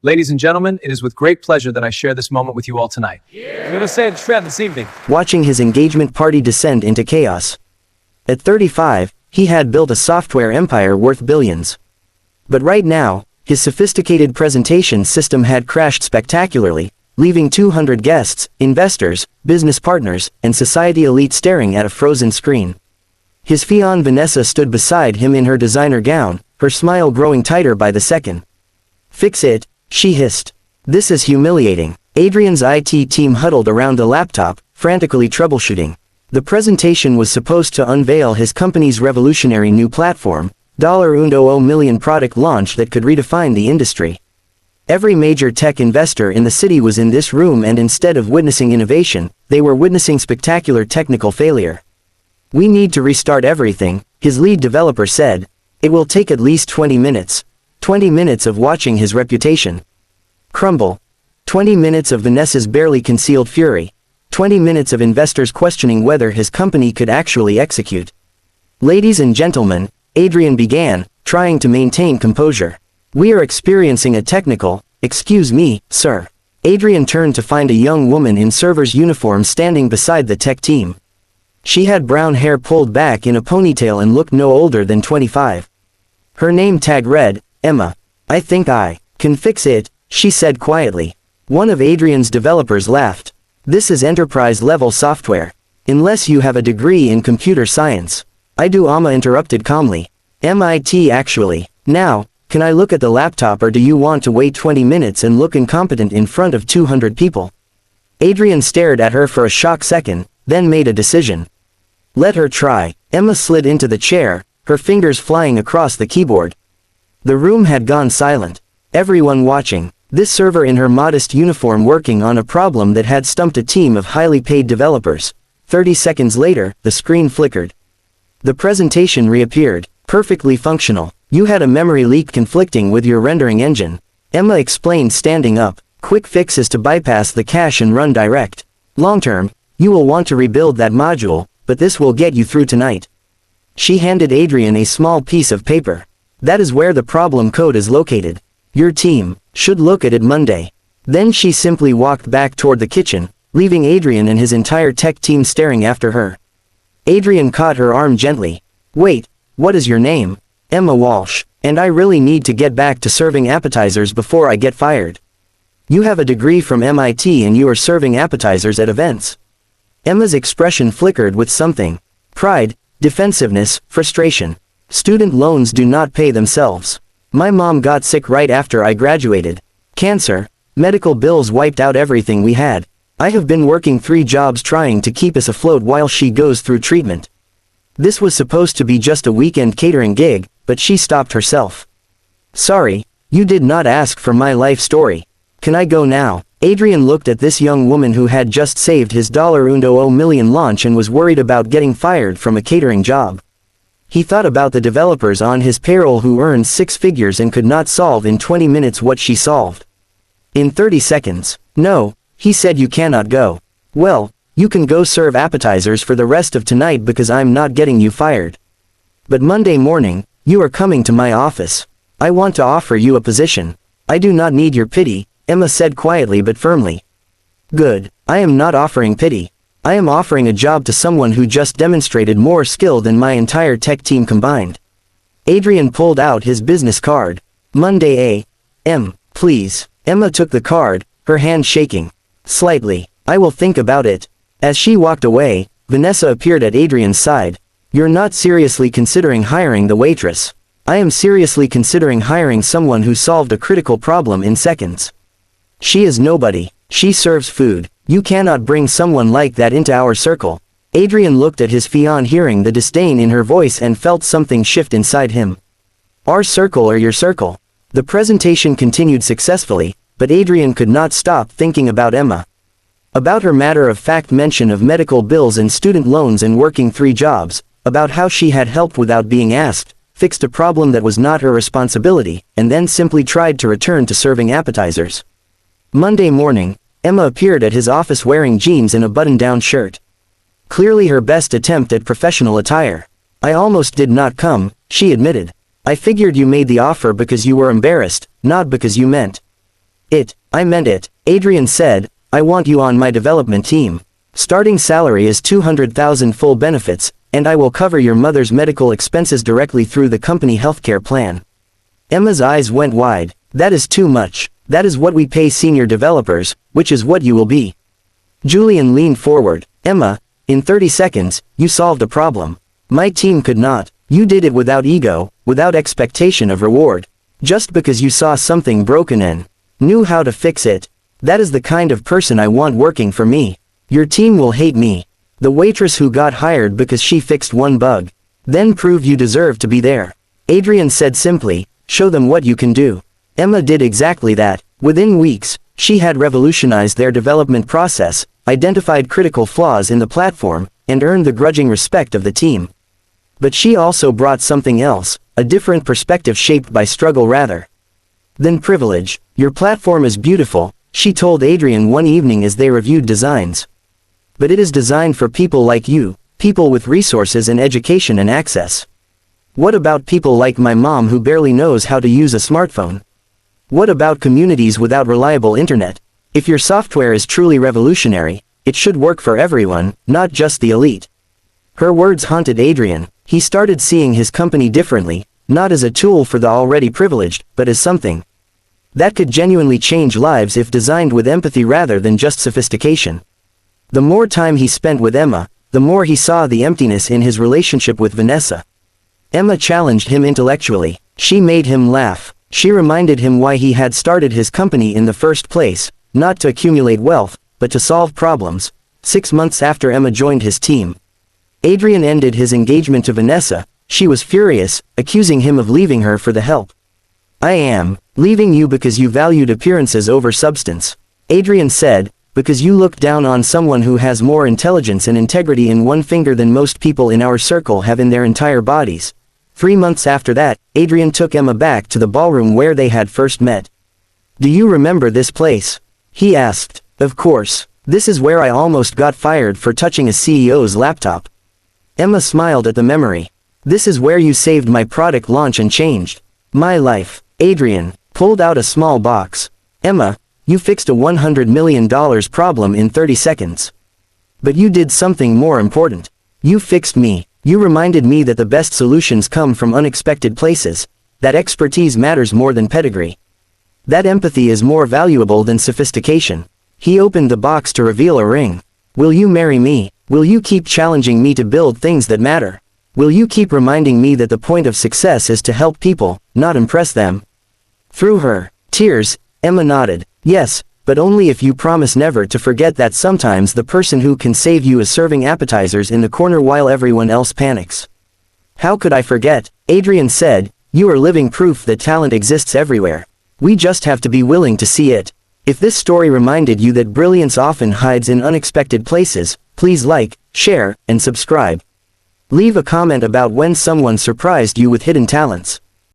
Ladies and gentlemen, it is with great pleasure that I share this moment with you all tonight. I'm going to say it's fair this evening. Watching his engagement party descend into chaos. At 35, he had built a software empire worth billions. But right now, his sophisticated presentation system had crashed spectacularly, leaving 200 guests, investors, business partners, and society elite staring at a frozen screen. His fiancée Vanessa stood beside him in her designer gown, her smile growing tighter by the second. "Fix it," she hissed. "This is humiliating." Adrian's IT team huddled around the laptop, frantically troubleshooting. The presentation was supposed to unveil his company's revolutionary new platform, $100 million product launch that could redefine the industry. Every major tech investor in the city was in this room, and instead of witnessing innovation, they were witnessing spectacular technical failure. "We need to restart everything," his lead developer said. "It will take at least 20 minutes. 20 minutes of watching his reputation crumble. 20 minutes of Vanessa's barely concealed fury. 20 minutes of investors questioning whether his company could actually execute." "Ladies and gentlemen," Adrian began, trying to maintain composure. "We are experiencing a technical, excuse me, sir." Adrian turned to find a young woman in server's uniform standing beside the tech team. She had brown hair pulled back in a ponytail and looked no older than 25. Her name tag read, Emma. "I think I can fix it," she said quietly. One of Adrian's developers laughed. "This is enterprise-level software. Unless you have a degree in computer science." "I do," Emma interrupted calmly. "MIT actually. Now, can I look at the laptop, or do you want to wait 20 minutes and look incompetent in front of 200 people?" Adrian stared at her for a shocked second, then made a decision. "Let her try." Emma slid into the chair, her fingers flying across the keyboard. The room had gone silent. Everyone watching. This server in her modest uniform working on a problem that had stumped a team of highly paid developers. 30 seconds later, the screen flickered. The presentation reappeared, perfectly functional. "You had a memory leak conflicting with your rendering engine," Emma explained, standing up. "Quick fix is to bypass the cache and run direct. Long term, you will want to rebuild that module, but this will get you through tonight." She handed Adrian a small piece of paper. "That is where the problem code is located. Your team should look at it Monday." Then she simply walked back toward the kitchen, leaving Adrian and his entire tech team staring after her. Adrian caught her arm gently. "Wait, what is your name?" "Emma Walsh, and I really need to get back to serving appetizers before I get fired." "You have a degree from MIT and you are serving appetizers at events." Emma's expression flickered with something. Pride, defensiveness, frustration. "Student loans do not pay themselves. My mom got sick right after I graduated. Cancer. Medical bills wiped out everything we had. I have been working 3 jobs trying to keep us afloat while she goes through treatment." This was supposed to be just a weekend catering gig, but she stopped herself. "Sorry, you did not ask for my life story. Can I go now?" Adrian looked at this young woman who had just saved his $100 million launch and was worried about getting fired from a catering job. He thought about the developers on his payroll who earned 6 figures and could not solve in 20 minutes what she solved. In 30 seconds. "No," he said, "you cannot go." "Well, you can go serve appetizers for the rest of tonight because I'm not getting you fired. But Monday morning, you are coming to my office. I want to offer you a position." "I do not need your pity," Emma said quietly but firmly. "Good. I am not offering pity. I am offering a job to someone who just demonstrated more skill than my entire tech team combined." Adrian pulled out his business card. "Monday a.m., please." Emma took the card, her hand shaking slightly. "I will think about it." As she walked away, Vanessa appeared at Adrian's side. "You're not seriously considering hiring the waitress." "I am seriously considering hiring someone who solved a critical problem in seconds. She is nobody. She serves food. You cannot bring someone like that into our circle." Adrian looked at his fiancée, hearing the disdain in her voice, and felt something shift inside him. "Our circle or your circle?" The presentation continued successfully, but Adrian could not stop thinking about Emma. About her matter-of-fact mention of medical bills and student loans and working 3 jobs, about how she had helped without being asked, fixed a problem that was not her responsibility, and then simply tried to return to serving appetizers. Monday morning, Emma appeared at his office wearing jeans and a button-down shirt. Clearly her best attempt at professional attire. "I almost did not come," she admitted. "I figured you made the offer because you were embarrassed, not because you meant." I meant it, Adrian said, I want you on my development team. Starting salary is 200,000 full benefits, and I will cover your mother's medical expenses directly through the company healthcare plan. Emma's eyes went wide. That is too much. That is what we pay senior developers, which is what you will be. Julian leaned forward. Emma, in 30 seconds, you solved a problem. My team could not. You did it without ego, without expectation of reward. Just because you saw something broken and knew how to fix it. That is the kind of person I want working for me. Your team will hate me. The waitress who got hired because she fixed one bug. Then prove you deserve to be there. Adrian said simply, show them what you can do. Emma did exactly that. Within weeks, she had revolutionized their development process, identified critical flaws in the platform, and earned the grudging respect of the team. But she also brought something else, a different perspective shaped by struggle rather than privilege. Your platform is beautiful, she told Adrian one evening as they reviewed designs. But it is designed for people like you, people with resources and education and access. What about people like my mom who barely knows how to use a smartphone? What about communities without reliable internet? If your software is truly revolutionary, it should work for everyone, not just the elite. Her words haunted Adrian. He started seeing his company differently, not as a tool for the already privileged, but as something that could genuinely change lives if designed with empathy rather than just sophistication. The more time he spent with Emma, the more he saw the emptiness in his relationship with Vanessa. Emma challenged him intellectually. She made him laugh. She reminded him why he had started his company in the first place, not to accumulate wealth, but to solve problems. 6 months after Emma joined his team, Adrian ended his engagement to Vanessa. She was furious, accusing him of leaving her for the help. I am leaving you because you valued appearances over substance, Adrian said, because you look down on someone who has more intelligence and integrity in one finger than most people in our circle have in their entire bodies. 3 months after that, Adrian took Emma back to the ballroom where they had first met. Do you remember this place? He asked. Of course. This is where I almost got fired for touching a CEO's laptop. Emma smiled at the memory. This is where you saved my product launch and changed my life. Adrian pulled out a small box. Emma, you fixed a $100 million problem in 30 seconds. But you did something more important. You fixed me. You reminded me that the best solutions come from unexpected places, that expertise matters more than pedigree. That empathy is more valuable than sophistication. He opened the box to reveal a ring. Will you marry me? Will you keep challenging me to build things that matter? Will you keep reminding me that the point of success is to help people, not impress them? Through her tears, Emma nodded. Yes, but only if you promise never to forget that sometimes the person who can save you is serving appetizers in the corner while everyone else panics. How could I forget? Adrian said, you are living proof that talent exists everywhere. We just have to be willing to see it. If this story reminded you that brilliance often hides in unexpected places, please like, share, and subscribe. Leave a comment about when someone surprised you with hidden talents.